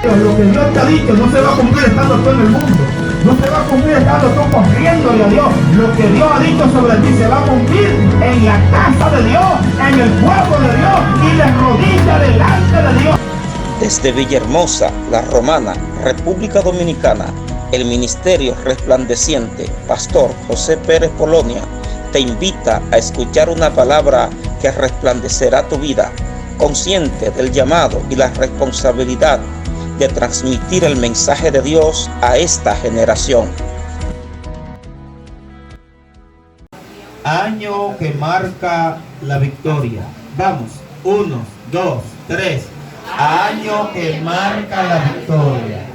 Lo que Dios te ha dicho no se va a cumplir estando tú en el mundo. No se va a cumplir estando tú corriéndole a Dios. Lo que Dios ha dicho sobre ti se va a cumplir en la casa de Dios, en el pueblo de Dios y de rodillas delante de Dios. Desde Villahermosa, La Romana, República Dominicana, el Ministerio Resplandeciente, Pastor José Pérez Polonia, te invita a escuchar una palabra que resplandecerá tu vida, consciente del llamado y la responsabilidad de transmitir el mensaje de Dios a esta generación. Año que marca la victoria. Vamos, 1, 2, 3. Año que marca la victoria.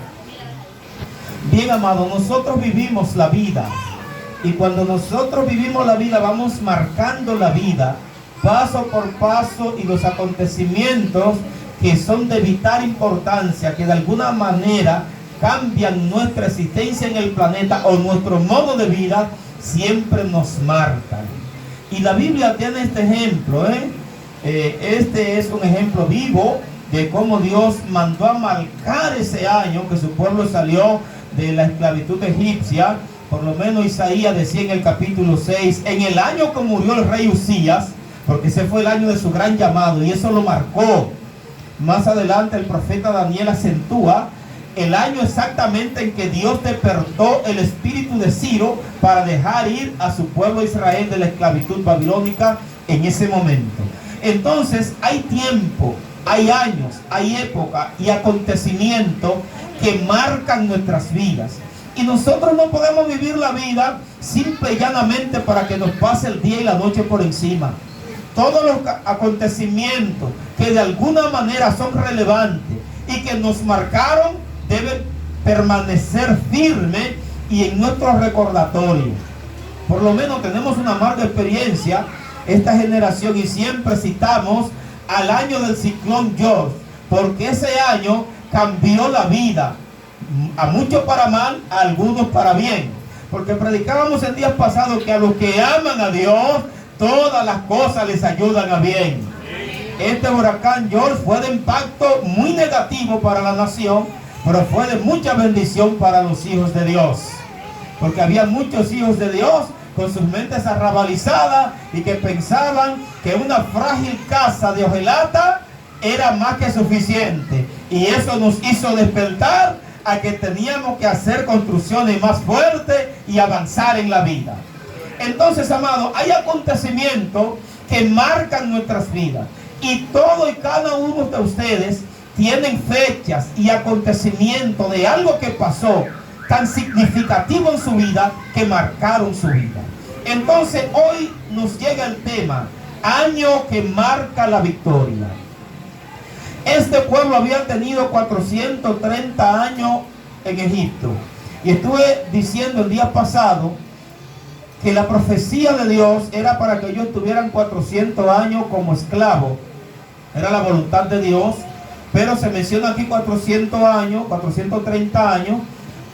Bien, amado, nosotros vivimos la vida. Y cuando nosotros vivimos la vida, vamos marcando la vida, paso por paso, y los acontecimientos que son de vital importancia, que de alguna manera cambian nuestra existencia en el planeta o nuestro modo de vida, siempre nos marcan. Y la Biblia tiene este ejemplo, este es un ejemplo vivo de cómo Dios mandó a marcar ese año que su pueblo salió de la esclavitud egipcia. Por lo menos Isaías decía en el capítulo 6, en el año que murió el rey Usías, porque ese fue el año de su gran llamado, y eso lo marcó. Más adelante el profeta Daniel acentúa el año exactamente en que Dios despertó el espíritu de Ciro para dejar ir a su pueblo Israel de la esclavitud babilónica en ese momento. Entonces hay tiempo, hay años, hay época y acontecimientos que marcan nuestras vidas. Y nosotros no podemos vivir la vida simple y llanamente para que nos pase el día y la noche por encima. Todos los acontecimientos que de alguna manera son relevantes y que nos marcaron deben permanecer firmes y en nuestro recordatorio. Por lo menos tenemos una amarga experiencia esta generación, y siempre citamos al año del ciclón George, porque ese año cambió la vida, a muchos para mal, a algunos para bien. Porque predicábamos el día pasado que a los que aman a Dios, todas las cosas les ayudan a bien. Este huracán George fue de impacto muy negativo para la nación, pero fue de mucha bendición para los hijos de Dios. Porque había muchos hijos de Dios con sus mentes arrabalizadas y que pensaban que una frágil casa de hojalata era más que suficiente. Y eso nos hizo despertar a que teníamos que hacer construcciones más fuertes y avanzar en la vida. Entonces, amado, hay acontecimientos que marcan nuestras vidas, y todo y cada uno de ustedes tienen fechas y acontecimientos de algo que pasó tan significativo en su vida que marcaron su vida. Entonces hoy nos llega el tema, año que marca la victoria. Este pueblo había tenido 430 años en Egipto, y estuve diciendo el día pasado que la profecía de Dios era para que ellos tuvieran 400 años como esclavos. Era la voluntad de Dios, pero se menciona aquí 400 años, 430 años,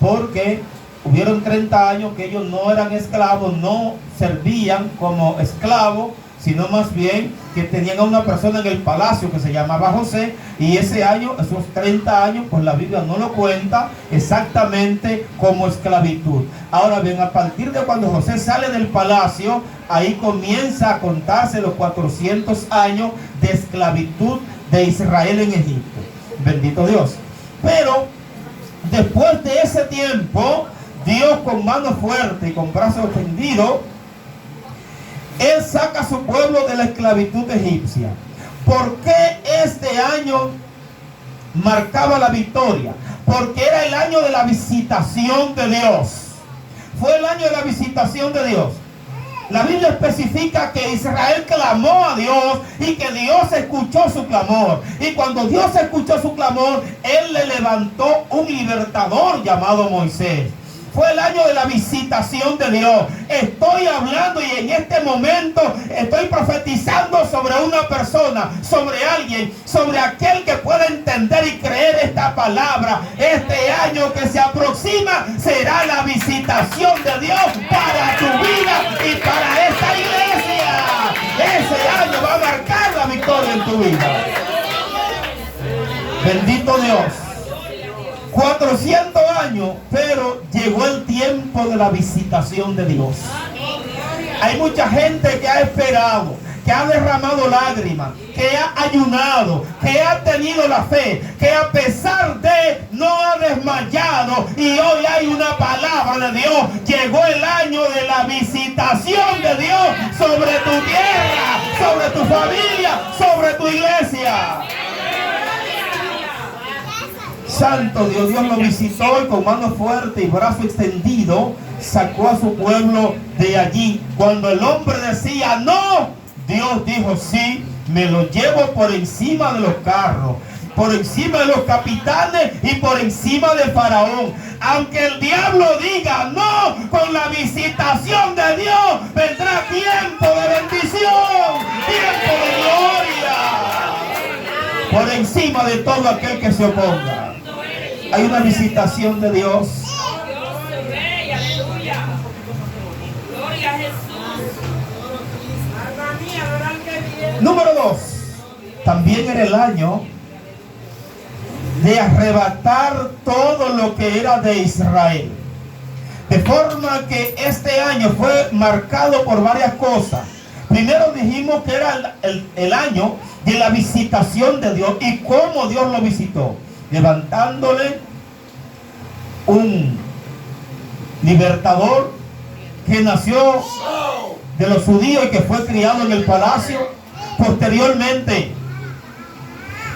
porque hubieron 30 años que ellos no eran esclavos, no servían como esclavos, sino más bien que tenían a una persona en el palacio que se llamaba José, y ese año, esos 30 años, pues la Biblia no lo cuenta exactamente como esclavitud. Ahora bien, a partir de cuando José sale del palacio, ahí comienza a contarse los 400 años de esclavitud de Israel en Egipto. Bendito Dios. Pero después de ese tiempo, Dios con mano fuerte y con brazo extendido, Él saca a su pueblo de la esclavitud egipcia. ¿Por qué este año marcaba la victoria? Porque era el año de la visitación de Dios. Fue el año de la visitación de Dios. La Biblia especifica que Israel clamó a Dios y que Dios escuchó su clamor. Y cuando Dios escuchó su clamor, Él le levantó un libertador llamado Moisés. Fue el año de la visitación de Dios. Estoy hablando y en este momento estoy profetizando sobre una persona, sobre alguien, sobre aquel que pueda entender y creer esta palabra. Este año que se aproxima será la visitación de Dios para tu vida y para esta iglesia. Ese año va a marcar la victoria en tu vida. Bendito Dios. 400 años, pero llegó el tiempo de la visitación de Dios. Hay mucha gente que ha esperado, que ha derramado lágrimas, que ha ayunado, que ha tenido la fe, que a pesar de no ha desmayado, y hoy hay una palabra de Dios. Llegó el año de la visitación de Dios sobre tu tierra, sobre tu familia, sobre tu iglesia. Santo Dios, Dios lo visitó y con mano fuerte y brazo extendido sacó a su pueblo de allí. Cuando el hombre decía no, Dios dijo sí, me lo llevo por encima de los carros, por encima de los capitanes y por encima de Faraón. Aunque el diablo diga no, con la visitación de Dios vendrá tiempo de bendición, tiempo de gloria, por encima de todo aquel que se oponga. Hay una visitación de Dios. Número 2. También era el año de arrebatar todo lo que era de Israel. De forma que este año fue marcado por varias cosas. Primero dijimos que era el año de la visitación de Dios. ¿Y cómo Dios lo visitó? Levantándole un libertador que nació de los judíos y que fue criado en el palacio. Posteriormente,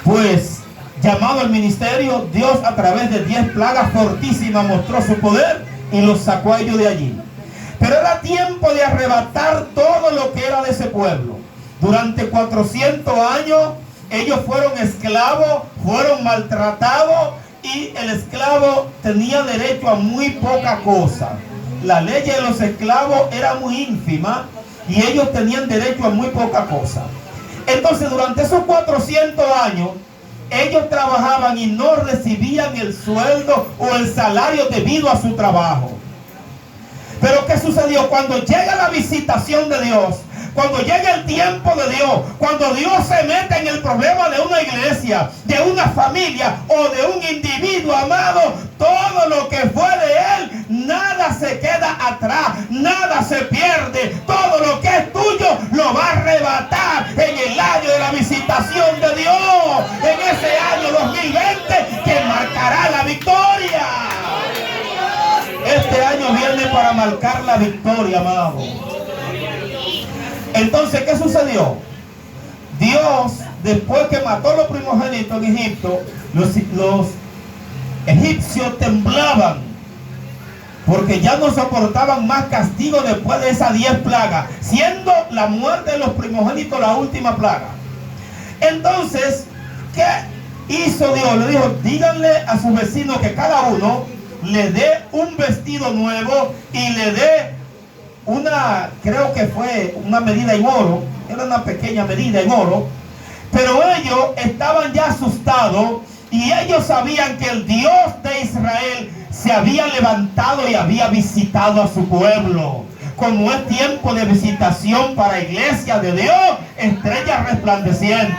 pues llamado al ministerio, Dios a través de 10 plagas fortísimas mostró su poder y los sacó a ellos de allí. Pero era tiempo de arrebatar todo lo que era de ese pueblo. Durante 400 años ellos fueron esclavos, fueron maltratados, y el esclavo tenía derecho a muy poca cosa. La ley de los esclavos era muy ínfima y ellos tenían derecho a muy poca cosa. Entonces, durante esos 400 años, ellos trabajaban y no recibían el sueldo o el salario debido a su trabajo. Pero ¿qué sucedió? Cuando llega la visitación de Dios, cuando llega el tiempo de Dios, cuando Dios se mete en el problema de una iglesia, de una familia o de un individuo, amado, todo lo que fue de él, nada se queda atrás, nada se pierde. Todo lo que es tuyo lo va a arrebatar en el año de la visitación de Dios, en ese año 2020 que marcará la victoria. Este año viene para marcar la victoria, amado. Entonces, ¿qué sucedió? Dios, después que mató los primogénitos en Egipto, los egipcios temblaban porque ya no soportaban más castigo después de esas 10 plagas, siendo la muerte de los primogénitos la última plaga. Entonces, ¿qué hizo Dios? Le dijo, díganle a sus vecinos que cada uno le dé un vestido nuevo y le dé creo que fue una medida en oro, era una pequeña medida en oro, pero ellos estaban ya asustados y ellos sabían que el Dios de Israel se había levantado y había visitado a su pueblo. Como es tiempo de visitación para iglesia de Dios, estrella resplandeciente.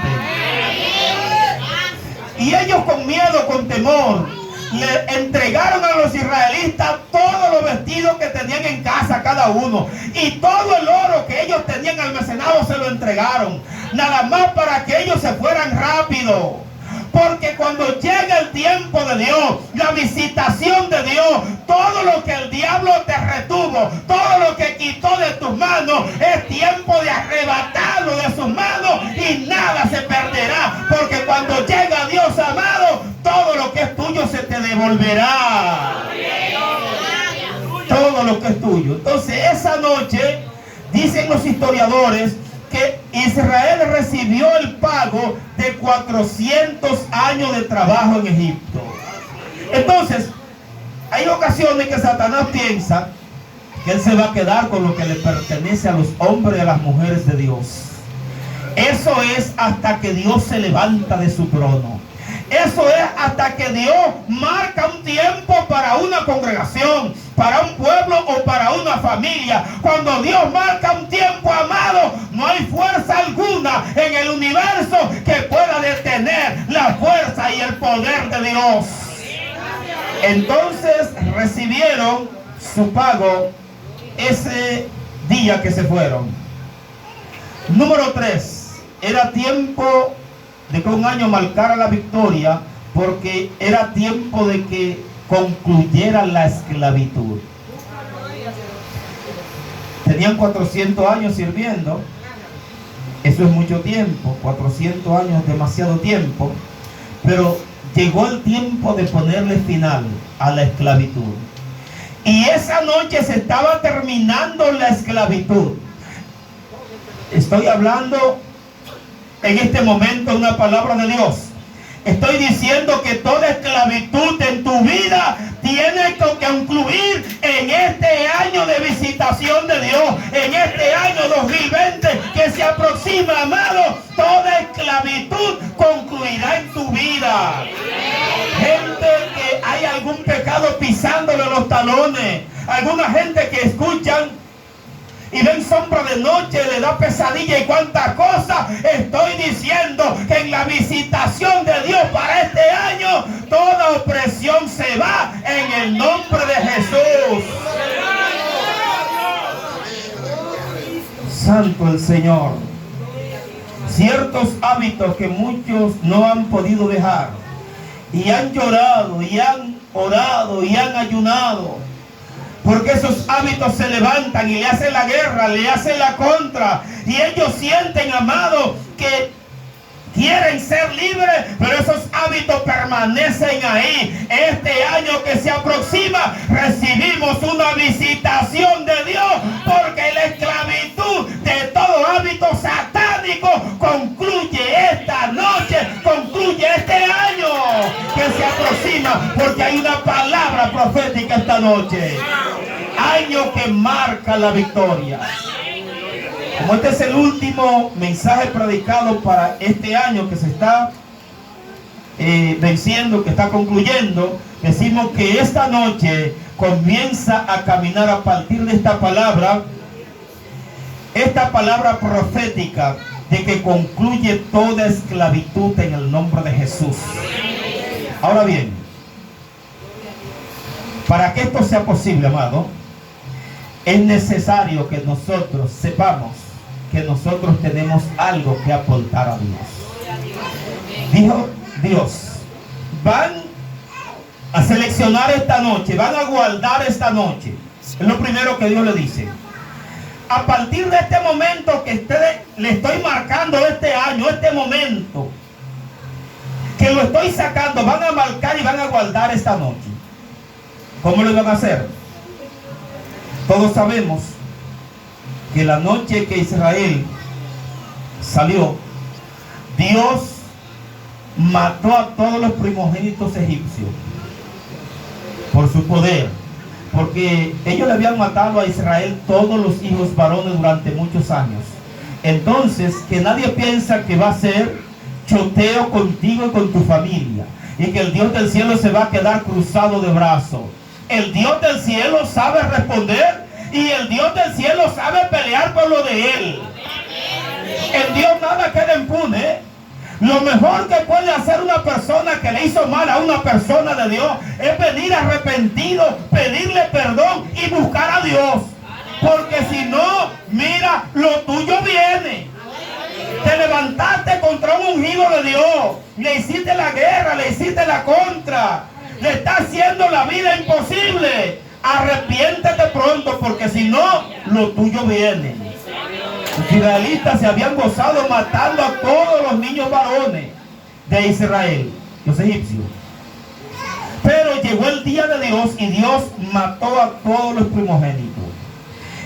Y ellos con miedo, con temor, le entregaron a los israelitas todos los vestidos que tenían en casa cada uno, y todo el oro que ellos tenían almacenado se lo entregaron, nada más para que ellos se fueran rápido. Porque cuando llega el tiempo de Dios, la visitación de Dios, todo lo que el diablo te retuvo, todo lo que quitó de tus manos, es tiempo de arrebatarlo de sus manos y nada se perderá. Porque cuando llega Dios, amado, todo lo que es tuyo se te devolverá. Todo lo que es tuyo. Entonces, esa noche, dicen los historiadores, que Israel recibió el pago de 400 años de trabajo en Egipto. Entonces, hay ocasiones que Satanás piensa que él se va a quedar con lo que le pertenece a los hombres y a las mujeres de Dios. Eso es hasta que Dios se levanta de su trono. Eso es hasta que Dios marca un tiempo para una congregación, para un pueblo o para una familia. Cuando Dios marca un tiempo, amado, no hay fuerza alguna en el universo que pueda detener la fuerza y el poder de Dios. Entonces recibieron su pago ese día que se fueron. Número 3. Era tiempo de que un año marcara la victoria, porque era tiempo de que concluyera la esclavitud. Tenían 400 años sirviendo. Eso es mucho tiempo. 400 años es demasiado tiempo. Pero llegó el tiempo de ponerle final a la esclavitud. Y esa noche se estaba terminando la esclavitud. Estoy hablando en este momento una palabra de Dios. Estoy diciendo que toda esclavitud en tu vida tiene que concluir en este año de visitación de Dios, en este año 2020 que se aproxima, amado. Toda esclavitud concluirá en tu vida. Gente que hay algún pecado pisándole los talones, alguna gente que escuchan y ven sombra de noche, le da pesadilla y cuántas cosas. Estoy diciendo que en la visitación de Dios para este año, toda opresión se va en el nombre de Jesús. Santo el Señor. Ciertos hábitos que muchos no han podido dejar, y han llorado, y han orado, y han ayunado, porque esos hábitos se levantan y le hacen la guerra, le hacen la contra. Y ellos sienten, amado, que quieren ser libres, pero esos hábitos permanecen ahí. Este año que se aproxima, recibimos una visitación de Dios, porque la esclavitud de todo hábito satánico concluye esta noche, concluye este año que se aproxima, porque hay una palabra profética esta noche. Año que marca la victoria. Como este es el último mensaje predicado para este año que se está venciendo, que está concluyendo, decimos que esta noche comienza a caminar a partir de esta palabra profética de que concluye toda esclavitud en el nombre de Jesús. Ahora bien, para que esto sea posible, amado, es necesario que nosotros sepamos que nosotros tenemos algo que aportar a Dios. Dijo Dios, van a seleccionar esta noche, van a guardar esta noche. Es lo primero que Dios le dice. A partir de este momento que le estoy marcando este año, este momento, que lo estoy sacando, van a marcar y van a guardar esta noche. ¿Cómo lo van a hacer? Todos sabemos que la noche que Israel salió, Dios mató a todos los primogénitos egipcios por su poder, porque ellos le habían matado a Israel todos los hijos varones durante muchos años. Entonces, que nadie piensa que va a ser choteo contigo y con tu familia, y que el Dios del cielo se va a quedar cruzado de brazos. El Dios del cielo sabe responder, y el Dios del cielo sabe pelear por lo de Él. En Dios nada queda impune. Lo mejor que puede hacer una persona que le hizo mal a una persona de Dios es venir arrepentido, pedirle perdón y buscar a Dios. Porque si no, mira, lo tuyo viene. Te levantaste contra un ungido de Dios, le hiciste la guerra, le hiciste la contra, le está haciendo la vida imposible. Arrepiéntete pronto, porque si no, lo tuyo viene. Los israelitas se habían gozado matando a todos los niños varones de Israel, los egipcios. Pero llegó el día de Dios y Dios mató a todos los primogénitos.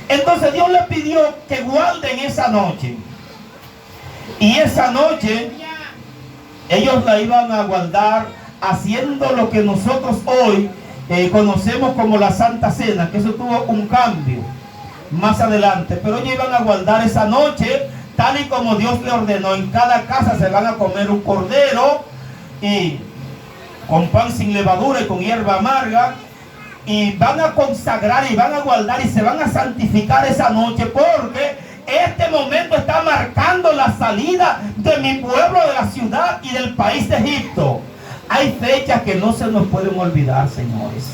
Entonces Dios le pidió que guarden esa noche. Y esa noche ellos la iban a guardar haciendo lo que nosotros hoy conocemos como la Santa Cena, que eso tuvo un cambio más adelante. Pero ellos iban a guardar esa noche tal y como Dios le ordenó. En cada casa se van a comer un cordero y con pan sin levadura y con hierba amarga, y van a consagrar y van a guardar y se van a santificar esa noche, porque este momento está marcando la salida de mi pueblo, de la ciudad y del país de Egipto. Hay fechas que no se nos pueden olvidar, señores,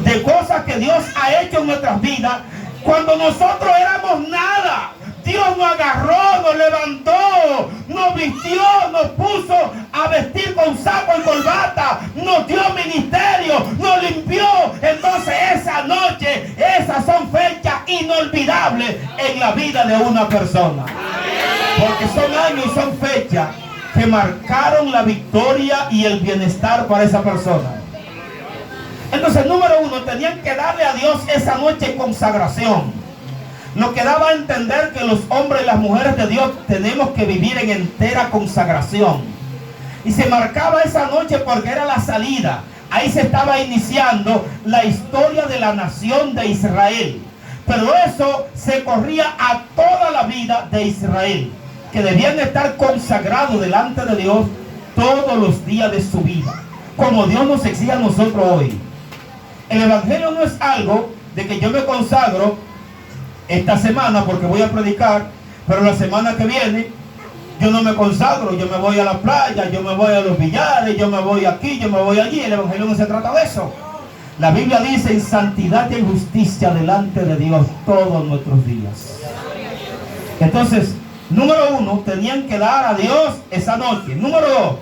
de cosas que Dios ha hecho en nuestras vidas cuando nosotros éramos nada. Dios nos agarró, nos levantó, nos vistió, nos puso a vestir con saco y corbata, nos dio ministerio, nos limpió. Entonces esa noche, esas son fechas inolvidables en la vida de una persona, porque son años y son fechas que marcaron la victoria y el bienestar para esa persona. Entonces, número uno, tenían que darle a Dios esa noche consagración, lo que daba a entender que los hombres y las mujeres de Dios tenemos que vivir en entera consagración. Y se marcaba esa noche porque era la salida. Ahí se estaba iniciando la historia de la nación de Israel. Pero eso se corría a toda la vida de Israel, que debían estar consagrados delante de Dios todos los días de su vida, como Dios nos exige a nosotros hoy. El evangelio no es algo de que yo me consagro esta semana porque voy a predicar, pero la semana que viene yo no me consagro, yo me voy a la playa, yo me voy a los billares, yo me voy aquí, yo me voy allí. El evangelio no se trata de eso. La Biblia dice: en santidad y en justicia delante de Dios todos nuestros días. Entonces, número uno, tenían que dar a Dios esa noche. Número dos,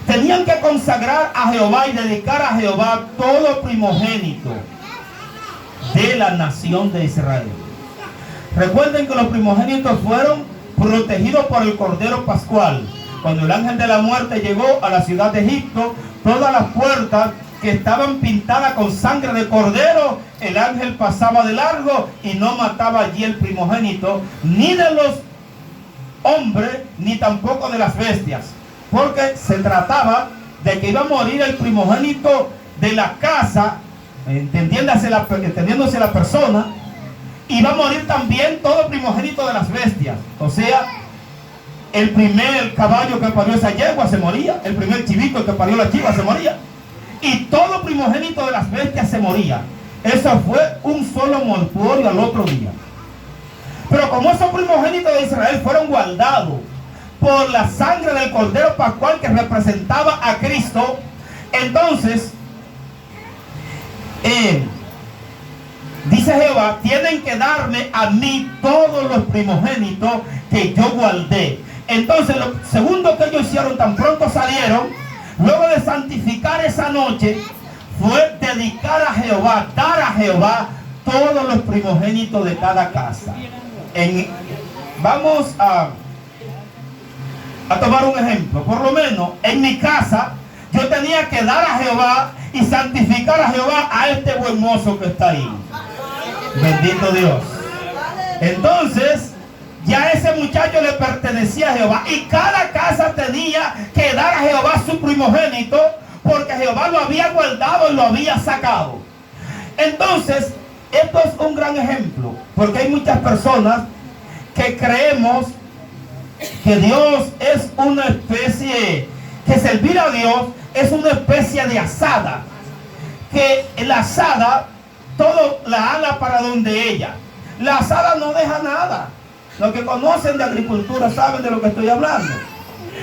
tenían que consagrar a Jehová y dedicar a Jehová todo primogénito de la nación de Israel. Recuerden que los primogénitos fueron protegidos por el Cordero Pascual. Cuando el ángel de la muerte llegó a la ciudad de Egipto, todas las puertas que estaban pintadas con sangre de cordero, el ángel pasaba de largo y no mataba allí el primogénito, ni de los hombres, ni tampoco de las bestias, porque se trataba de que iba a morir el primogénito de la casa, entendiéndose la persona, y va a morir también todo primogénito de las bestias. O sea, el primer caballo que parió esa yegua se moría, el primer chivito que parió la chiva se moría, y todo primogénito de las bestias se moría. Eso fue un solo mortuorio al otro día. Pero como esos primogénitos de Israel fueron guardados por la sangre del Cordero Pascual que representaba a Cristo, entonces dice Jehová: tienen que darme a mí todos los primogénitos que yo guardé. Entonces lo segundo que ellos hicieron tan pronto salieron, luego de santificar esa noche, fue dedicar a Jehová, dar a Jehová todos los primogénitos de cada casa. Vamos a tomar un ejemplo. Por lo menos en mi casa yo tenía que dar a Jehová y santificar a Jehová a este buen mozo que está ahí. Bendito Dios. Entonces ya ese muchacho le pertenecía a Jehová, y cada casa tenía que dar a Jehová su primogénito, porque Jehová lo había guardado y lo había sacado. Entonces esto es un gran ejemplo, porque hay muchas personas que creemos que Dios es una especie, que servir a Dios es una especie de asada, que la asada todo la ala para donde ella. La asada no deja nada. Los que conocen de agricultura saben de lo que estoy hablando.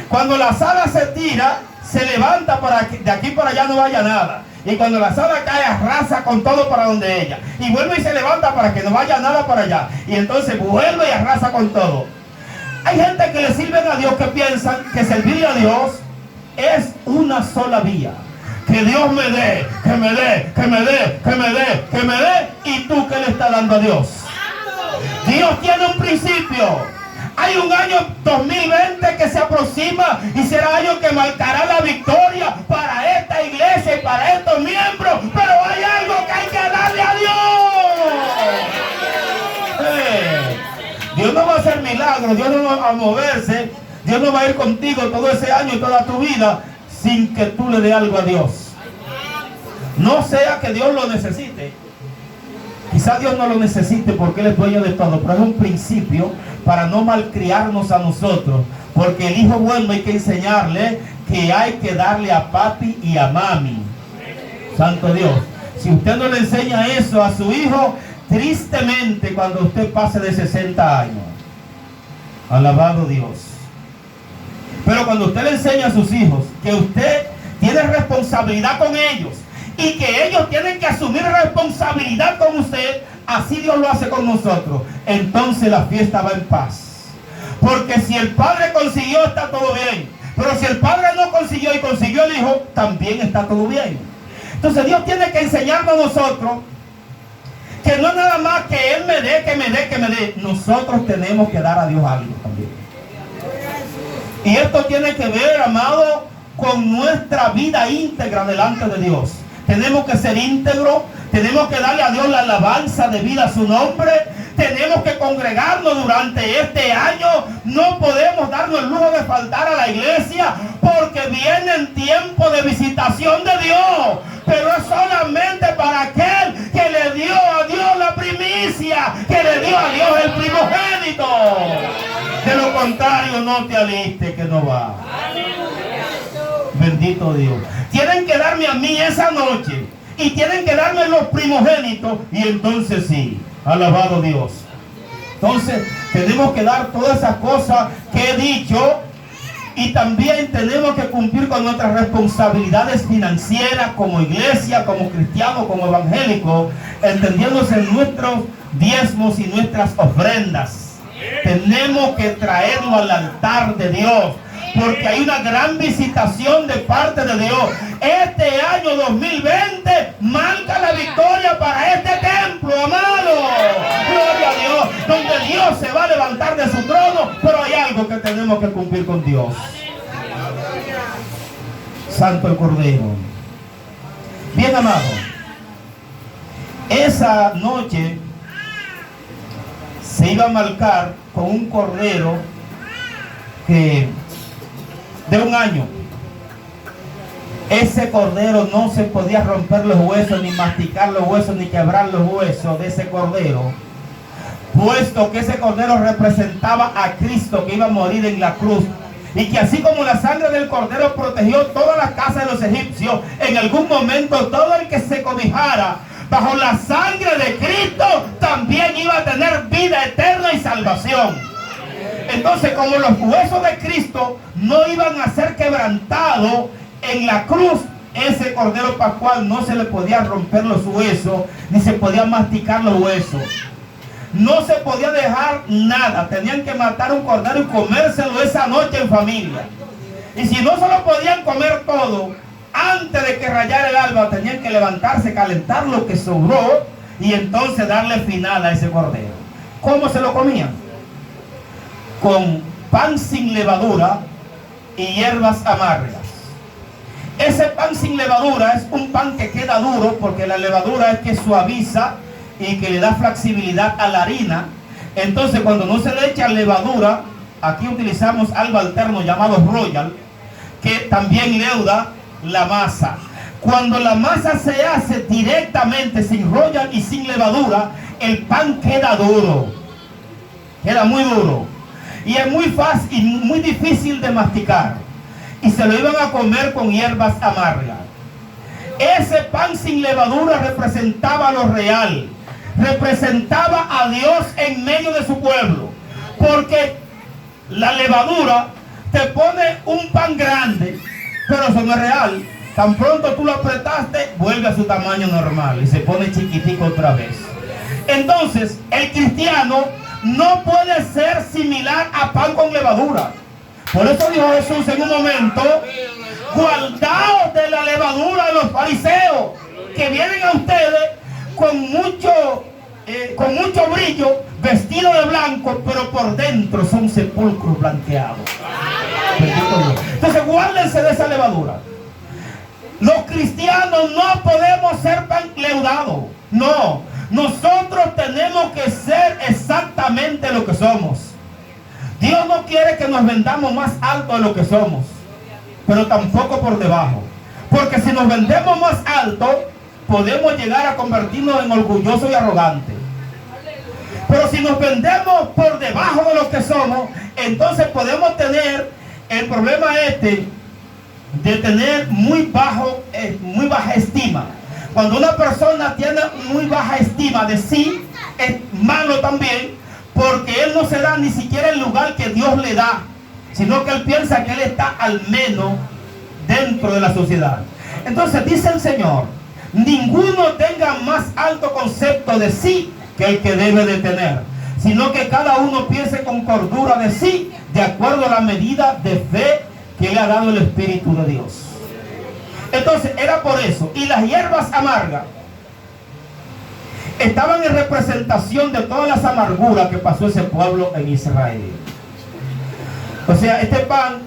Cuando la asada se tira, se levanta para que de aquí para allá no vaya nada. Y cuando la asada cae, arrasa con todo para donde ella. Y vuelve y se levanta para que no vaya nada para allá. Y entonces vuelve y arrasa con todo. Hay gente que le sirven a Dios que piensan que servirle a Dios es una sola vía. Que Dios me dé, que me dé, que me dé, que me dé, que me dé. ¿Y tú qué le estás dando a Dios? Dios tiene un principio. Hay un año 2020 que se aproxima y será año que marcará la victoria para esta iglesia y para estos miembros. Pero hay algo que hay que darle a Dios. Dios no va a hacer milagros, Dios no va a moverse, Dios no va a ir contigo todo ese año y toda tu vida sin que tú le dé algo a Dios. No sea que Dios lo necesite. Quizás Dios no lo necesite porque Él es dueño de todo, pero es un principio para no malcriarnos a nosotros, porque el hijo bueno hay que enseñarle que hay que darle a papi y a mami. Santo Dios. Si usted no le enseña eso a su hijo, tristemente cuando usted pase de 60 años, alabado Dios. Pero cuando usted le enseña a sus hijos que usted responsabilidad con ellos y que ellos tienen que asumir responsabilidad con usted, así Dios lo hace con nosotros, entonces la fiesta va en paz. Porque si el padre consiguió, está todo bien. Pero si el padre no consiguió y consiguió el hijo, también está todo bien. Entonces Dios tiene que enseñarnos a nosotros que no es nada más que Él me dé, que me dé, que me dé. Nosotros tenemos que dar a Dios algo también. Y esto tiene que ver, amado, con nuestra vida íntegra delante de Dios. Tenemos que ser íntegros, tenemos que darle a Dios la alabanza debida a su nombre, tenemos que congregarnos durante este año, no podemos darnos el lujo de faltar a la iglesia porque viene tiempo de visitación de Dios, pero es solamente para aquel que le dio a Dios la primicia, que le dio a Dios el primogénito. De lo contrario, no te alistes, que no va. Bendito Dios. Tienen que darme a mí esa noche y tienen que darme los primogénitos, y entonces sí, alabado Dios. Entonces tenemos que dar todas esas cosas que he dicho, y también tenemos que cumplir con nuestras responsabilidades financieras como iglesia, como cristianos, como evangélicos, entendiéndose nuestros diezmos y nuestras ofrendas. Tenemos que traerlo al altar de Dios, porque hay una gran visitación de parte de Dios. Este año 2020 marca la victoria para este templo, amado. Gloria a Dios, donde Dios se va a levantar de su trono, pero hay algo que tenemos que cumplir con Dios. Santo el Cordero. Bien, amado, esa noche se iba a marcar con un cordero que de 1 año. Ese cordero no se podía romper los huesos, ni masticar los huesos, ni quebrar los huesos de ese cordero, puesto que ese cordero representaba a Cristo, que iba a morir en la cruz, y que así como la sangre del cordero protegió toda la casa de los egipcios, en algún momento todo el que se cobijara bajo la sangre de Cristo también iba a tener vida eterna y salvación. Entonces, como los huesos de Cristo no iban a ser quebrantados en la cruz, ese cordero pascual no se le podía romper los huesos, ni se podía masticar los huesos. No se podía dejar nada. Tenían que matar un cordero y comérselo esa noche en familia. Y si no se lo podían comer todo, antes de que rayara el alba, tenían que levantarse, calentar lo que sobró y entonces darle final a ese cordero. ¿Cómo se lo comían? Con pan sin levadura y hierbas amargas. Ese pan sin levadura es un pan que queda duro, porque la levadura es que suaviza y que le da flexibilidad a la harina. Entonces, cuando no se le echa levadura, aquí utilizamos algo alterno llamado royal, que también leuda la masa. Cuando la masa se hace directamente sin royal y sin levadura, el pan queda duro, queda muy duro, y es muy fácil y muy difícil de masticar, y se lo iban a comer con hierbas amargas. Ese pan sin levadura representaba lo real, representaba a Dios en medio de su pueblo, porque la levadura te pone un pan grande, pero eso no es real. Tan pronto tú lo apretaste, vuelve a su tamaño normal y se pone chiquitico otra vez. Entonces, el cristiano no puede ser similar a pan con levadura. Por eso dijo Jesús en un momento: guardaos de la levadura de los fariseos, que vienen a ustedes con mucho brillo, vestidos de blanco, pero por dentro son sepulcros blanqueados. Entonces, guárdense de esa levadura. Los cristianos no podemos ser pan leudado. No, nosotros tenemos que ser exactamente lo que somos. Dios no quiere que nos vendamos más alto de lo que somos, pero tampoco por debajo, porque si nos vendemos más alto, podemos llegar a convertirnos en orgullosos y arrogantes. Pero si nos vendemos por debajo de lo que somos, entonces podemos tener el problema de tener muy baja estima. Cuando una persona tiene muy baja estima de sí, es malo también, porque él no se da ni siquiera el lugar que Dios le da, sino que él piensa que él está al menos dentro de la sociedad. Entonces dice el Señor, ninguno tenga más alto concepto de sí que el que debe de tener, sino que cada uno piense con cordura de sí, de acuerdo a la medida de fe que le ha dado el Espíritu de Dios. Entonces era por eso. Y las hierbas amargas estaban en representación de todas las amarguras que pasó ese pueblo en Israel. O sea, este pan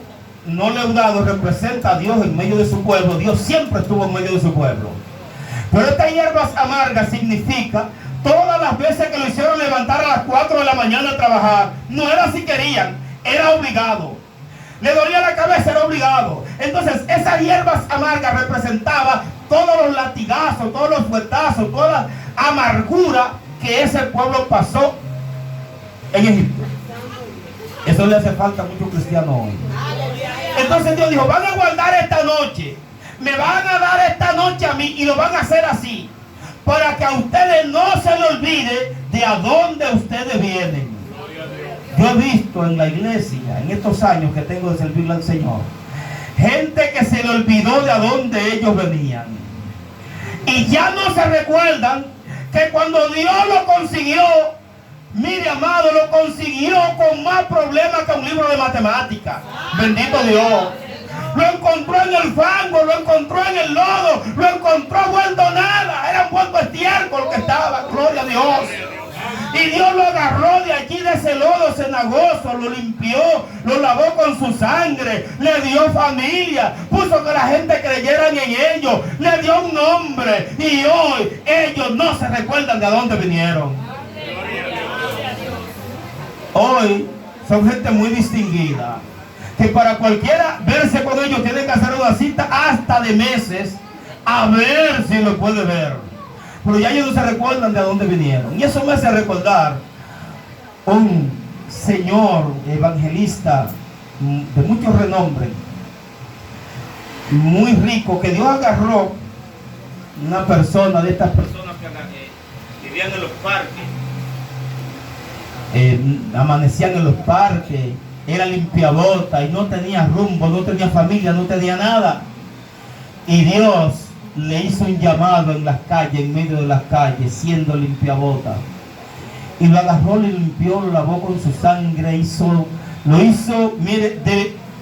no leudado representa a Dios en medio de su pueblo. Dios siempre estuvo en medio de su pueblo. Pero estas hierbas amargas significa todas las veces que lo hicieron levantar a las 4 de la mañana a trabajar. No era si querían, era obligado. Le dolía la cabeza, era obligado. Entonces esas hierbas amargas representaban todos los latigazos, todos los fuetazos, toda la amargura que ese pueblo pasó en Egipto. Eso le hace falta a muchos cristianos hoy. Entonces Dios dijo, van a guardar esta noche, me van a dar esta noche a mí, y lo van a hacer así, para que a ustedes no se les olvide de a dónde ustedes vienen. Yo he visto en la iglesia, en estos años que tengo de servirle al Señor, gente que se le olvidó de a dónde ellos venían. Y ya no se recuerdan que cuando Dios lo consiguió, mire amado, lo consiguió con más problemas que un libro de matemáticas. Bendito Dios. Lo encontró en el fango, lo encontró en el lodo, lo encontró vuelto nada. Era un vuelto estiércol que estaba, gloria a Dios. Y Dios lo agarró de allí, de ese lodo cenagoso, lo limpió, lo lavó con su sangre, le dio familia, puso que la gente creyera en ellos, le dio un nombre, y hoy ellos no se recuerdan de a dónde vinieron. Hoy son gente muy distinguida, que para cualquiera verse con ellos tienen que hacer una cita hasta de meses a ver si lo puede ver. Pero ya ellos no se recuerdan de a dónde vinieron. Y eso me hace recordar un señor evangelista de mucho renombre, muy rico, que Dios agarró una persona de estas personas que vivían en los parques, amanecían en los parques, era limpiabota y no tenía rumbo, no tenía familia, no tenía nada. Y Dios le hizo un llamado en las calles, en medio de las calles, siendo limpiabota. Y lo agarró, lo limpió, lo lavó con su sangre, lo hizo, mire,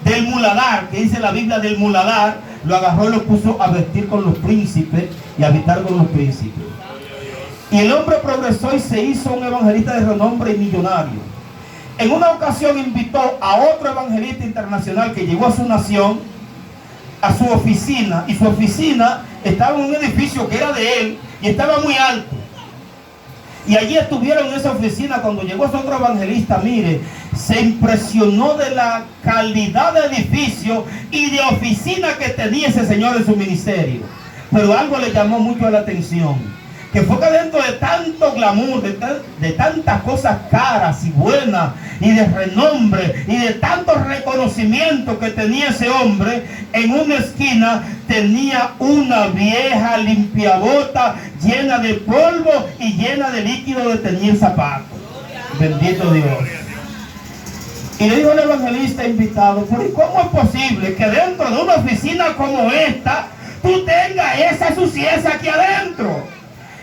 del muladar, que dice la Biblia del muladar, lo agarró y lo puso a vestir con los príncipes y a habitar con los príncipes. Y el hombre progresó y se hizo un evangelista de renombre y millonario. En una ocasión invitó a otro evangelista internacional que llegó a su nación, a su oficina, y su oficina estaba en un edificio que era de él y estaba muy alto. Y allí estuvieron en esa oficina. Cuando llegó ese otro evangelista, mire, se impresionó de la calidad de edificio y de oficina que tenía ese señor en su ministerio. Pero algo le llamó mucho la atención, que fue que dentro de tanto glamour, de tantas cosas caras y buenas y de renombre y de tanto reconocimiento que tenía ese hombre, en una esquina tenía una vieja limpiabota llena de polvo y llena de líquido de teñir zapatos. Bendito Dios. Y le dijo al evangelista invitado, pero ¿cómo es posible que dentro de una oficina como esta tú tengas esa suciedad aquí adentro?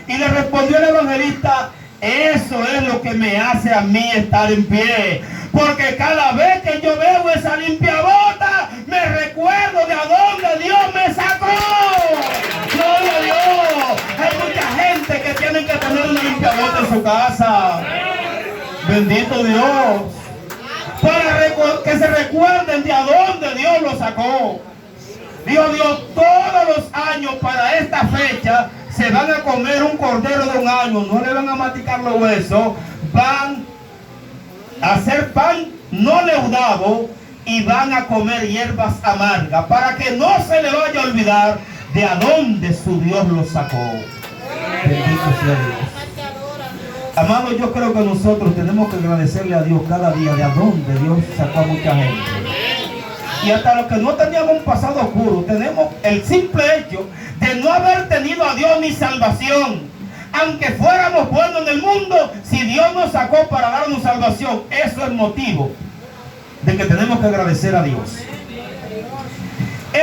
Y le respondió el evangelista, eso es lo que me hace a mí estar en pie. Porque cada vez que yo veo esa limpiabota, me recuerdo de a dónde Dios me sacó. ¡Gloria a Dios! Hay mucha gente que tiene que tener una limpiabota en su casa. Bendito Dios. Para que se recuerden de a dónde Dios los sacó. Dijo Dios, todos los años para esta fecha se van a comer un cordero de un año, no le van a masticar los huesos, van a hacer pan no leudado y van a comer hierbas amargas para que no se le vaya a olvidar de a dónde su Dios los sacó. Bendito sea Dios. Amados, yo creo que nosotros tenemos que agradecerle a Dios cada día de a dónde Dios sacó a mucha gente. Y hasta los que no teníamos un pasado oscuro, tenemos el simple hecho de no haber tenido a Dios ni salvación. Aunque fuéramos buenos en el mundo, si Dios nos sacó para darnos salvación, eso es motivo de que tenemos que agradecer a Dios.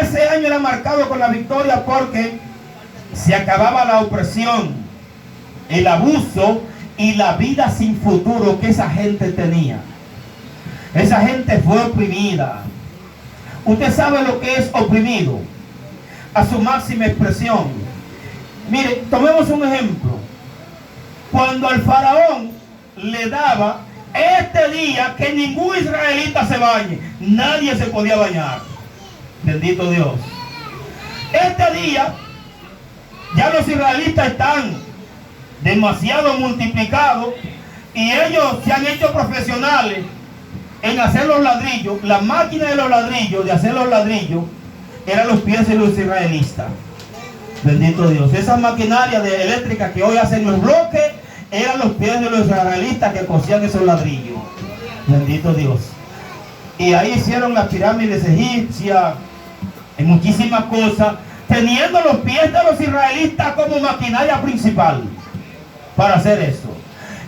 Ese año era marcado con la victoria porque se acababa la opresión, el abuso y la vida sin futuro que esa gente tenía. Esa gente fue oprimida. Usted sabe lo que es oprimido a su máxima expresión. Mire, tomemos un ejemplo. Cuando al faraón le daba este día que ningún israelita se bañe, nadie se podía bañar. Bendito Dios. Este día ya los israelitas están demasiado multiplicados y ellos se han hecho profesionales en hacer los ladrillos. La máquina de los ladrillos, de hacer los ladrillos, eran los pies de los israelitas. Bendito Dios. Esas maquinarias eléctricas que hoy hacen los bloques eran los pies de los israelitas que cosían esos ladrillos. Bendito Dios. Y ahí hicieron las pirámides egipcias y muchísimas cosas, teniendo los pies de los israelitas como maquinaria principal para hacer eso.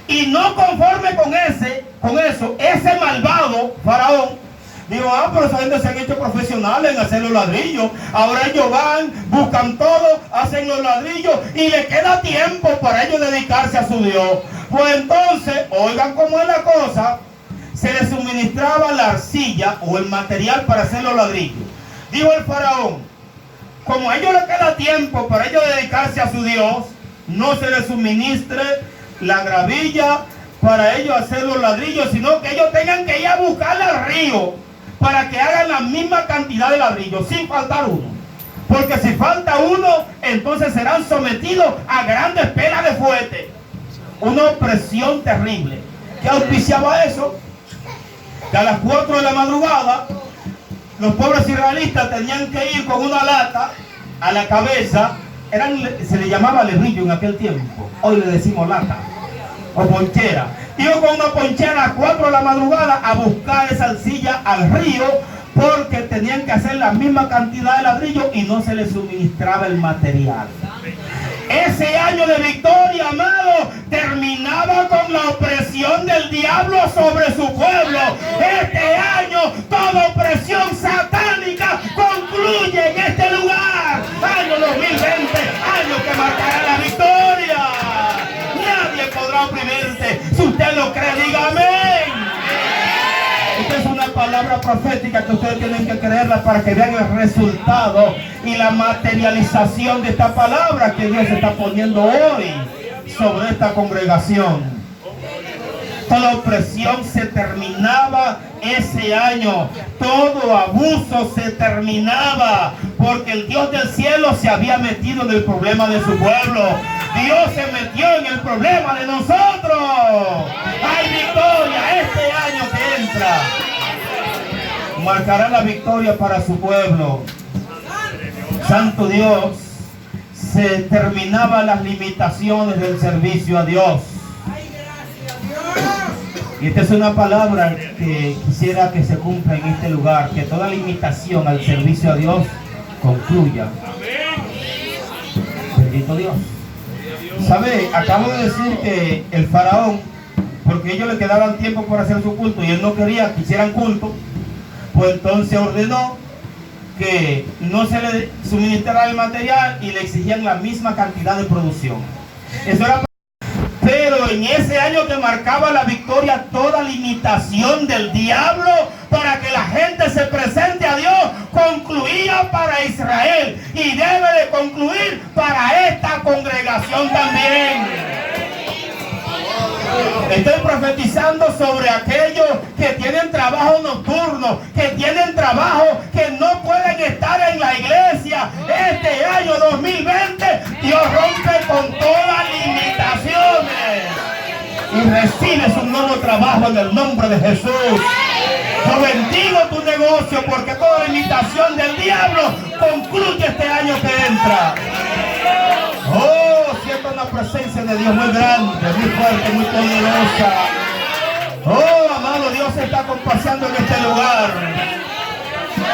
Y no conforme con eso, ese malvado faraón dijo: pero esa gente se han hecho profesionales en hacer los ladrillos. Ahora ellos van, buscan todo, hacen los ladrillos y le queda tiempo para ellos dedicarse a su Dios. Pues entonces, oigan cómo es la cosa, se les suministraba la arcilla o el material para hacer los ladrillos. Dijo el faraón: como a ellos les queda tiempo para ellos dedicarse a su Dios, no se les suministre la gravilla para ellos hacer los ladrillos, sino que ellos tengan que ir a buscarle al río para que hagan la misma cantidad de ladrillos, sin faltar uno. Porque si falta uno, entonces serán sometidos a grandes penas de fuerte. Una opresión terrible. ¿Qué auspiciaba eso? Que a las 4 de la madrugada, los pobres israelitas tenían que ir con una lata a la cabeza. Se le llamaba lebrillo en aquel tiempo. Hoy le decimos lata o ponchera. Iban con una ponchera a las 4 de la madrugada a buscar esa arcilla al río, porque tenían que hacer la misma cantidad de ladrillo y no se les suministraba el material. Ese año de victoria, amado, terminaba con la opresión del diablo sobre su pueblo. Este año toda opresión satánica concluye en este lugar. Año 2020, año que marcará la victoria. Nadie podrá oprimirte. Si usted lo cree, diga amén. Esta es una palabra profética que ustedes tienen que creerla para que vean el resultado y la materialización de esta palabra que Dios está poniendo hoy sobre esta congregación. Toda opresión se terminaba ese año. Todo abuso se terminaba, porque el Dios del cielo se había metido en el problema de su pueblo. Dios se metió en el problema de nosotros. Hay victoria este año que entra. Marcará la victoria para su pueblo. Santo Dios, se terminaban las limitaciones del servicio a Dios. Y esta es una palabra que quisiera que se cumpla en este lugar, que toda limitación al servicio a Dios concluya. Bendito Dios. ¿Sabe? Acabo de decir que el faraón, porque ellos le quedaban tiempo para hacer su culto y él no quería que hicieran culto, pues entonces ordenó que no se le suministrara el material y le exigían la misma cantidad de producción. Eso era. Pero en ese año que marcaba la victoria, toda limitación del diablo para que la gente se presente a Dios concluía para Israel y debe de concluir para esta congregación también. Estoy profetizando sobre aquellos que tienen trabajo nocturno, que tienen trabajo, que no pueden estar en la iglesia. Este año 2020 Dios rompe con todas las limitaciones y recibes un nuevo trabajo en el nombre de Jesús. Yo bendigo tu negocio, porque toda limitación del diablo concluye este año que entra. Oh, siento una presencia de Dios muy grande, muy fuerte, muy poderosa. Oh, amado, Dios se está compaseando en este lugar.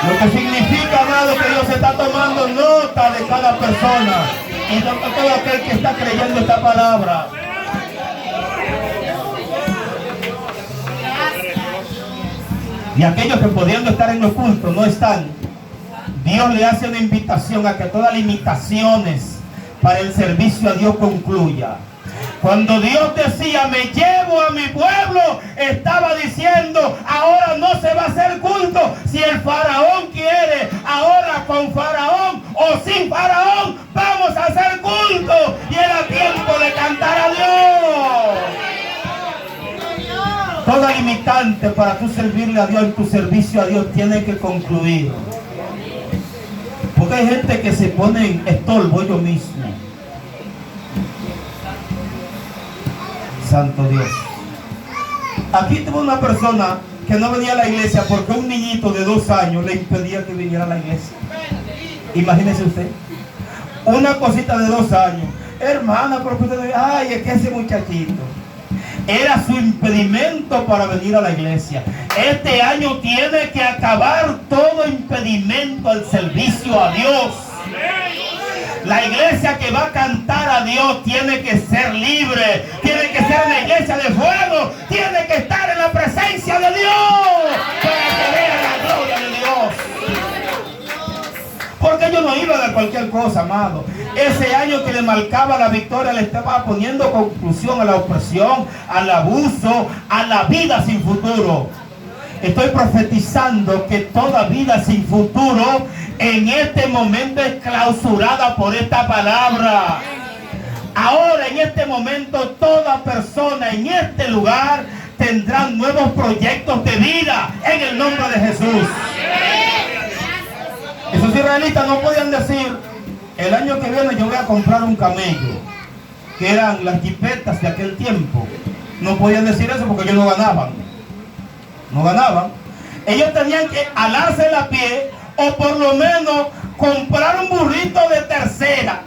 Lo que significa, amado, que Dios está tomando nota de cada persona y de todo aquel que está creyendo esta palabra. Y aquellos que pudiendo estar en los cultos no están, Dios le hace una invitación a que todas las limitaciones para el servicio a Dios concluya. Cuando Dios decía, me llevo a mi pueblo, estaba diciendo, ahora no se va a hacer culto. Si el faraón quiere, ahora con faraón o sin faraón, vamos a hacer culto. Y era tiempo de cantar a Dios. Toda limitante para tú servirle a Dios, en tu servicio a Dios, tiene que concluir. Porque hay gente que se pone en estorbo ellos mismos. Santo Dios. Aquí tuvo una persona que no venía a la iglesia porque un niñito de 2 años le impedía que viniera a la iglesia. Imagínese usted. Una cosita de 2 años. Hermana, pero usted dice, ay, es que ese muchachito era su impedimento para venir a la iglesia. Este año tiene que acabar todo impedimento al servicio a Dios. La iglesia que va a cantar a Dios tiene que ser libre, tiene que ser una iglesia de fuego, tiene que estar en la presencia de Dios para que vea la gloria de Dios. Porque ellos no iban a cualquier cosa, amado. Ese año que le marcaba la victoria le estaba poniendo conclusión a la opresión, al abuso, a la vida sin futuro. Estoy profetizando que toda vida sin futuro en este momento es clausurada por esta palabra. Ahora, en este momento, toda persona en este lugar tendrá nuevos proyectos de vida en el nombre de Jesús. Esos israelitas no podían decir, el año que viene yo voy a comprar un camello, que eran las jipetas de aquel tiempo. No podían decir eso porque ellos no ganaban. No ganaban. Ellos tenían que alarse la pie o por lo menos comprar un burrito de tercera.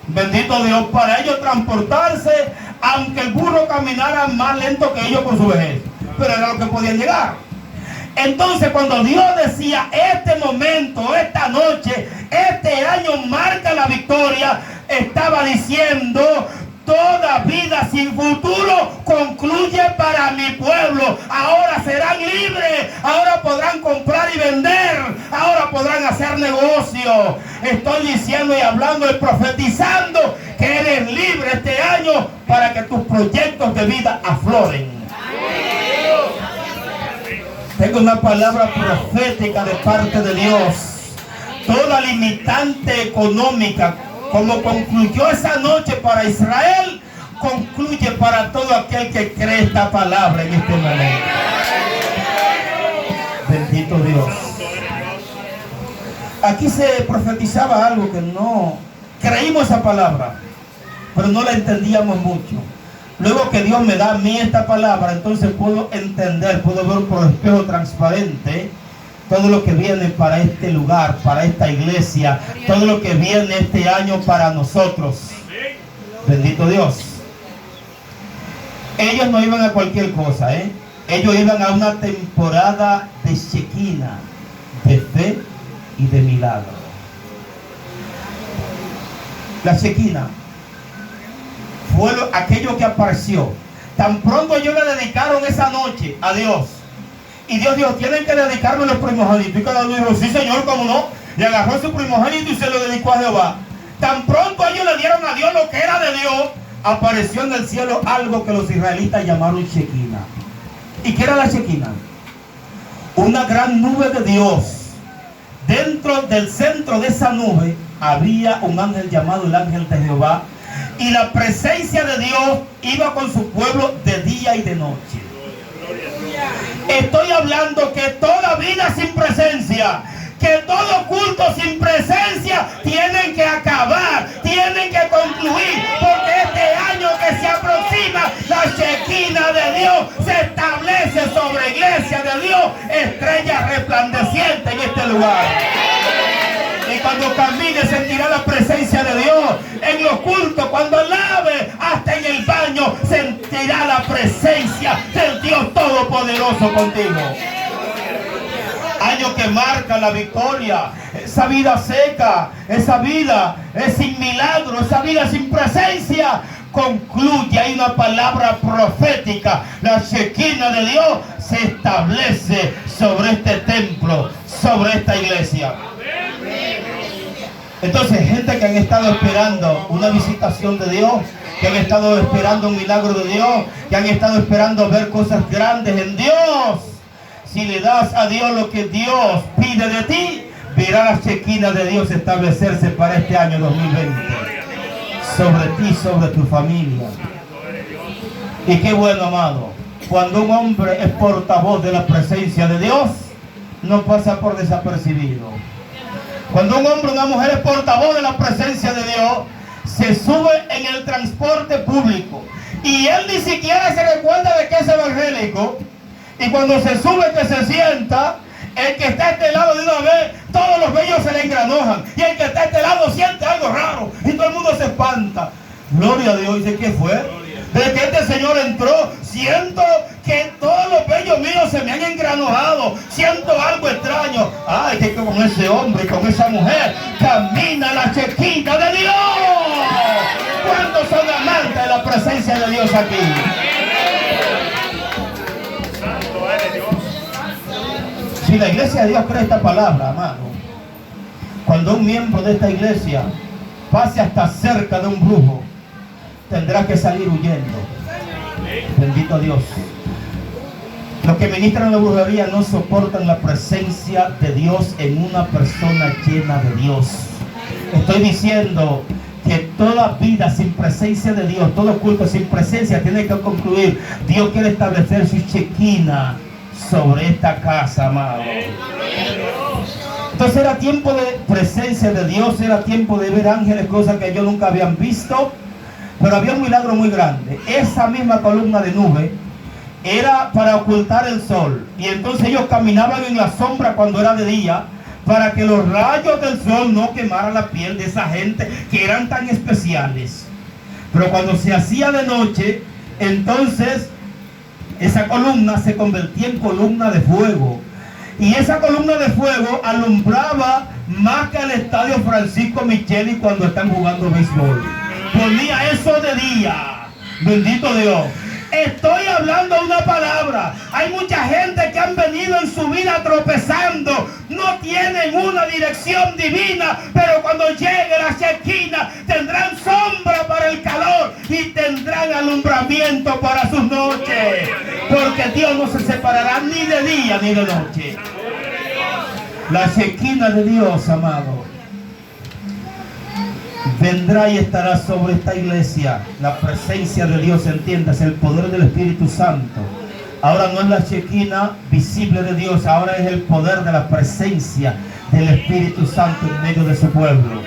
Bendito Dios, para ellos transportarse, aunque el burro caminara más lento que ellos por su vejez. Pero era lo que podían llegar. Entonces cuando Dios decía, este momento, esta noche, este año marca la victoria, estaba diciendo, toda vida sin futuro concluye para mi pueblo. Ahora serán libres, ahora podrán comprar y vender, ahora podrán hacer negocio. Estoy diciendo y hablando y profetizando que eres libre este año para que tus proyectos de vida afloren. Tengo una palabra profética de parte de Dios. Toda limitante económica, como concluyó esa noche para Israel, concluye para todo aquel que cree esta palabra en este momento. Bendito Dios. Aquí se profetizaba algo que no creímos esa palabra, pero no la entendíamos mucho. Luego que Dios me da a mí esta palabra, entonces puedo entender, puedo ver por el espejo transparente todo lo que viene para este lugar, para esta iglesia, todo lo que viene este año para nosotros. Bendito Dios. Ellos no iban a cualquier cosa, ellos iban a una temporada de Shekinah, de fe y de milagro. La Shekinah fue aquello que apareció. Tan pronto ellos le dedicaron esa noche a Dios. Y Dios dijo, tienen que dedicarme los primogénitos. Y cada uno dijo, sí Señor, cómo no. Y agarró su primogénito y se lo dedicó a Jehová. Tan pronto ellos le dieron a Dios lo que era de Dios, apareció en el cielo algo que los israelitas llamaron Shekinah. ¿Y qué era la Shekinah? Una gran nube de Dios. Dentro del centro de esa nube había un ángel llamado el ángel de Jehová. Y la presencia de Dios iba con su pueblo de día y de noche. Estoy hablando que toda vida sin presencia, que todo culto sin presencia tienen que acabar, tienen que concluir, porque este año que se aproxima, la Shekinah de Dios se establece sobre iglesia de Dios, estrella resplandeciente en este lugar. Y cuando camine sentirá la presencia de Dios en los cultos. Cuando lave hasta en el baño sentirá la presencia del Dios Todopoderoso contigo. Año que marca la victoria. Esa vida seca, esa vida sin milagro, esa vida sin presencia concluye. Hay una palabra profética. La Shekinah de Dios se establece sobre este templo, sobre esta iglesia. Entonces, gente que han estado esperando una visitación de Dios, que han estado esperando un milagro de Dios, que han estado esperando ver cosas grandes en Dios. Si le das a Dios lo que Dios pide de ti, verá la chequina de Dios establecerse para este año 2020. Sobre ti, sobre tu familia. Y qué bueno, amado, cuando un hombre es portavoz de la presencia de Dios, no pasa por desapercibido. Cuando un hombre o una mujer es portavoz de la presencia de Dios, se sube en el transporte público y él ni siquiera se recuerda de que es evangélico, y cuando se sube, que se sienta, el que está a este lado de una vez, todos los vellos se le engranojan, y el que está a este lado siente algo raro y todo el mundo se espanta. Gloria a Dios. Dice, ¿qué fue? Desde que este señor entró, siento que todos los vellos míos se me han engranojado. Siento algo extraño. Ay, que con ese hombre, con esa mujer, camina la chequina de Dios. ¿Cuántos son amantes de la presencia de Dios aquí? Si la iglesia de Dios cree esta palabra, amado, cuando un miembro de esta iglesia pase hasta cerca de un brujo, tendrá que salir huyendo. Bendito Dios. Los que ministran la brujería no soportan la presencia de Dios en una persona llena de Dios. Estoy diciendo que toda vida sin presencia de Dios, todo culto sin presencia, tiene que concluir. Dios quiere establecer su chequina sobre esta casa, amado. Entonces era tiempo de presencia de Dios, era tiempo de ver ángeles, cosas que ellos nunca habían visto. Pero había un milagro muy grande. Esa misma columna de nube era para ocultar el sol, y entonces ellos caminaban en la sombra cuando era de día, para que los rayos del sol no quemaran la piel de esa gente que eran tan especiales. Pero cuando se hacía de noche, entonces esa columna se convertía en columna de fuego, y esa columna de fuego alumbraba más que el estadio Francisco Micheli cuando están jugando béisbol. Ponía eso de día. Bendito Dios. Estoy hablando una palabra. Hay mucha gente que han venido en su vida tropezando. No tienen una dirección divina, pero cuando llegue la chequina tendrán sombra para el calor y tendrán alumbramiento para sus noches. Porque Dios no se separará ni de día ni de noche. La chequina de Dios, amado, vendrá y estará sobre esta iglesia. La presencia de Dios, entiendas, el poder del Espíritu Santo. Ahora no es la chequina visible de Dios, ahora es el poder de la presencia del Espíritu Santo en medio de su pueblo.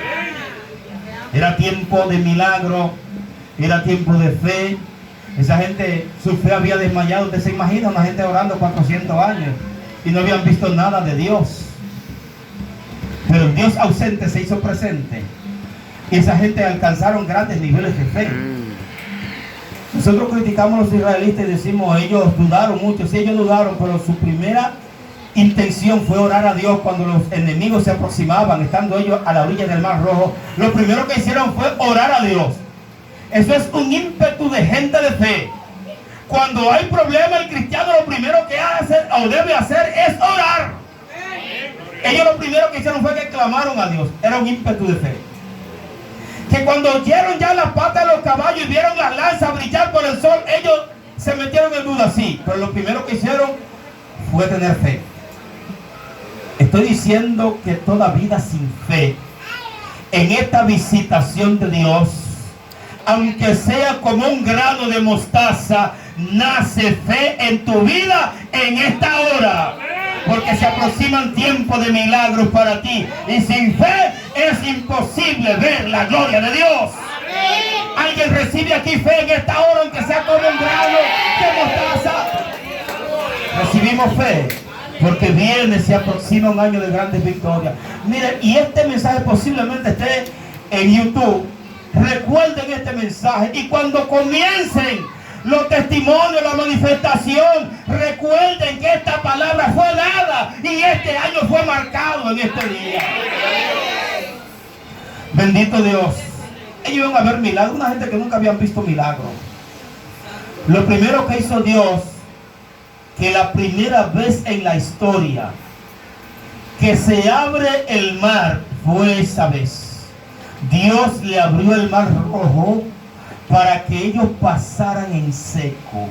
Era tiempo de milagro, era tiempo de fe. Esa gente, su fe había desmayado. Usted se imagina una gente orando 400 años y no habían visto nada de Dios. Pero el Dios ausente se hizo presente. Y esa gente alcanzaron grandes niveles de fe. Nosotros criticamos a los israelitas y decimos, ellos dudaron mucho. Sí, ellos dudaron, pero su primera intención fue orar a Dios cuando los enemigos se aproximaban, estando ellos a la orilla del Mar Rojo. Lo primero que hicieron fue orar a Dios. Eso es un ímpetu de gente de fe. Cuando hay problema, el cristiano lo primero que hace o debe hacer es orar. Ellos lo primero que hicieron fue que clamaron a Dios. Era un ímpetu de fe. Que cuando oyeron ya las patas de los caballos y vieron las lanzas brillar por el sol, ellos se metieron en duda, sí, pero lo primero que hicieron fue tener fe. Estoy diciendo que toda vida sin fe, en esta visitación de Dios, aunque sea como un grano de mostaza, nace fe en tu vida en esta hora. Porque se aproximan tiempos de milagros para ti. Y sin fe es imposible ver la gloria de Dios. ¿Alguien recibe aquí fe en esta hora, aunque sea como un grano de mostaza? Recibimos fe, porque viene, se aproxima un año de grandes victorias. Miren, y este mensaje posiblemente esté en YouTube. Recuerden este mensaje, y cuando comiencen los testimonios, la manifestación, recuerden que esta palabra fue dada y este año fue marcado en este día. Bendito Dios. Ellos iban a ver milagros, una gente que nunca habían visto milagros. Lo primero que hizo Dios, que la primera vez en la historia que se abre el mar fue esa vez. Dios le abrió el mar rojo para que ellos pasaran en seco.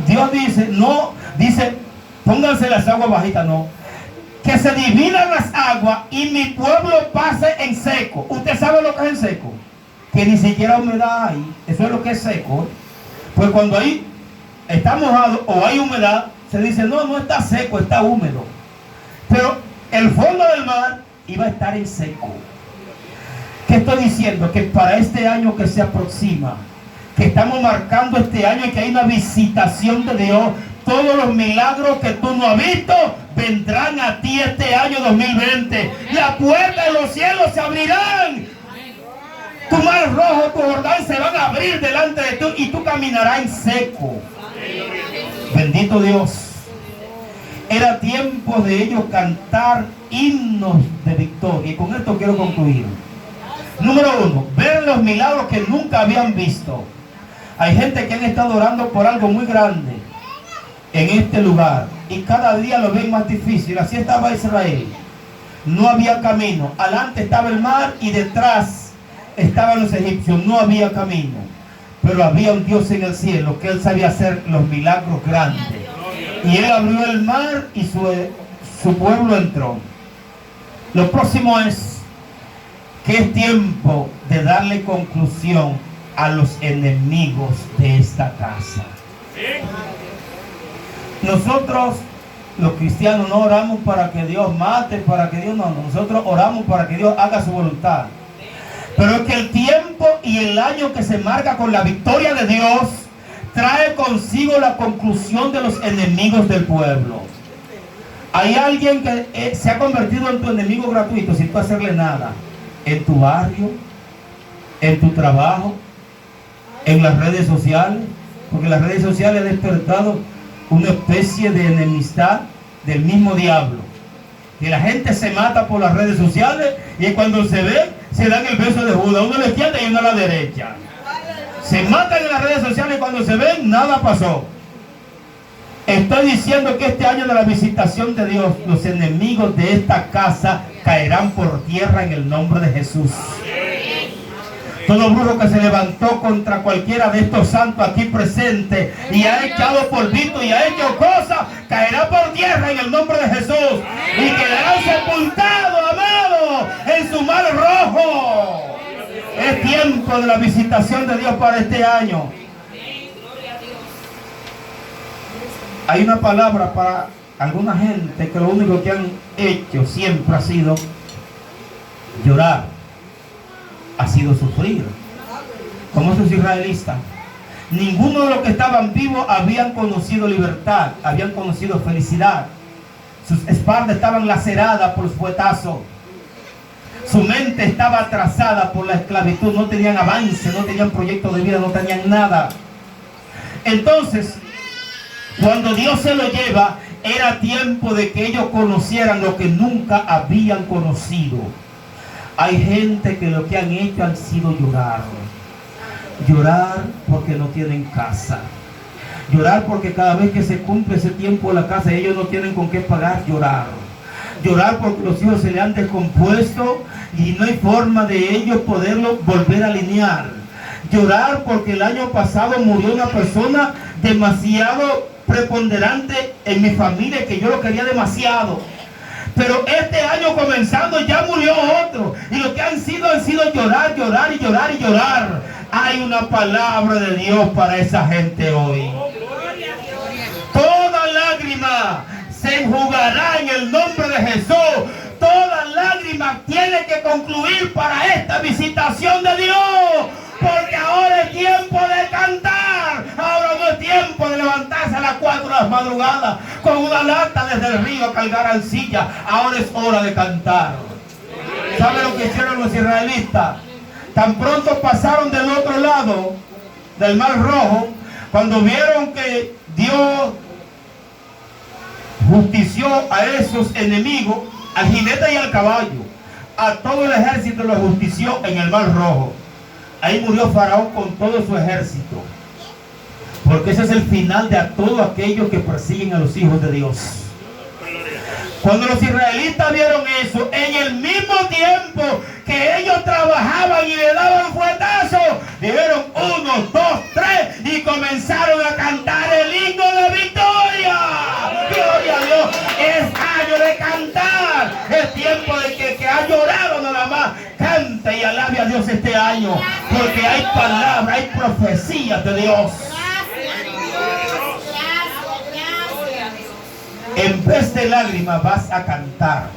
Dios dice, no, dice, pónganse las aguas bajitas, no. Que se dividan las aguas y mi pueblo pase en seco. ¿Usted sabe lo que es en seco? Que ni siquiera humedad hay. Eso es lo que es seco. Pues cuando ahí está mojado o hay humedad, se dice, no, no está seco, está húmedo. Pero el fondo del mar iba a estar en seco. ¿Qué estoy diciendo? Que para este año que se aproxima, que estamos marcando este año y que hay una visitación de Dios, todos los milagros que tú no has visto vendrán a ti este año 2020. La puerta de los cielos se abrirán. Tu mar rojo, tu Jordán se van a abrir delante de ti y tú caminarás en seco. Bendito Dios. Era tiempo de ellos cantar himnos de victoria. Y con esto quiero concluir. Número 1, ver los milagros que nunca habían visto. Hay gente que han estado orando por algo muy grande en este lugar y cada día lo ven más difícil. Así estaba Israel. No había camino. Adelante estaba el mar y detrás estaban los egipcios. No había camino. Pero había un Dios en el cielo que Él sabía hacer los milagros grandes. Y Él abrió el mar y su pueblo entró. Lo próximo es que es tiempo de darle conclusión a los enemigos de esta casa. Nosotros, los cristianos, no oramos para que Dios mate, para que Dios no. Nosotros oramos para que Dios haga su voluntad. Pero es que el tiempo y el año que se marca con la victoria de Dios trae consigo la conclusión de los enemigos del pueblo. Hay alguien que se ha convertido en tu enemigo gratuito sin tú hacerle nada. En tu barrio, en tu trabajo, en las redes sociales, porque las redes sociales han despertado una especie de enemistad del mismo diablo. Que la gente se mata por las redes sociales y cuando se ven, se dan el beso de Judas, uno a la izquierda y uno a la derecha. Se matan en las redes sociales y cuando se ven, nada pasó. Estoy diciendo que este año de la visitación de Dios, los enemigos de esta casa caerán por tierra en el nombre de Jesús. Todo brujo que se levantó contra cualquiera de estos santos aquí presentes y ha echado polvito y ha hecho cosas, caerá por tierra en el nombre de Jesús y quedarán sepultados, amados, en su mar rojo. Es tiempo de la visitación de Dios para este año. Hay una palabra para alguna gente que lo único que han hecho siempre ha sido llorar, ha sido sufrir, como esos israelitas. Ninguno de los que estaban vivos habían conocido libertad, habían conocido felicidad. Sus espaldas estaban laceradas por los fuetazos. Su mente estaba atrasada por la esclavitud. No tenían avance, no tenían proyecto de vida, no tenían nada. Entonces, cuando Dios se lo lleva, era tiempo de que ellos conocieran lo que nunca habían conocido. Hay gente que lo que han hecho han sido llorar. Llorar porque no tienen casa. Llorar porque cada vez que se cumple ese tiempo en la casa, ellos no tienen con qué pagar. Llorar. Llorar porque los hijos se le han descompuesto y no hay forma de ellos poderlo volver a alinear. Llorar porque el año pasado murió una persona demasiado preponderante en mi familia, que yo lo quería demasiado. Pero este año comenzando ya murió otro. Y lo que han sido llorar, llorar y llorar y llorar. Hay una palabra de Dios para esa gente hoy. Toda lágrima se enjugará en el nombre de Jesús. Toda lágrima tiene que concluir para esta visitación de Dios. Porque ahora es tiempo de cantar. Ahora no es tiempo de levantarse a las 4 de la madrugada con una lata desde el río a cargar arcilla. Ahora es hora de cantar. ¿Sabe lo que hicieron los israelitas? Tan pronto pasaron del otro lado del Mar Rojo, cuando vieron que Dios justició a esos enemigos, al jinete y al caballo, a todo el ejército lo justició en el Mar Rojo. Ahí murió Faraón con todo su ejército. Porque ese es el final de a todos aquellos que persiguen a los hijos de Dios. Cuando los israelitas vieron eso, en el mismo tiempo que ellos trabajaban y a Dios este año, porque hay palabra, hay profecía de Dios. En vez de lágrimas vas a cantar.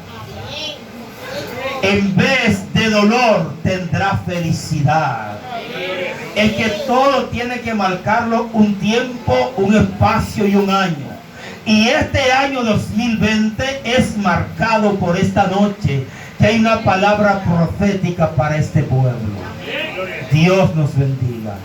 En vez de dolor tendrás felicidad. Es que todo tiene que marcarlo un tiempo, un espacio y un año. Y este año 2020 es marcado por esta noche, que hay una palabra profética para este pueblo. Dios nos bendiga.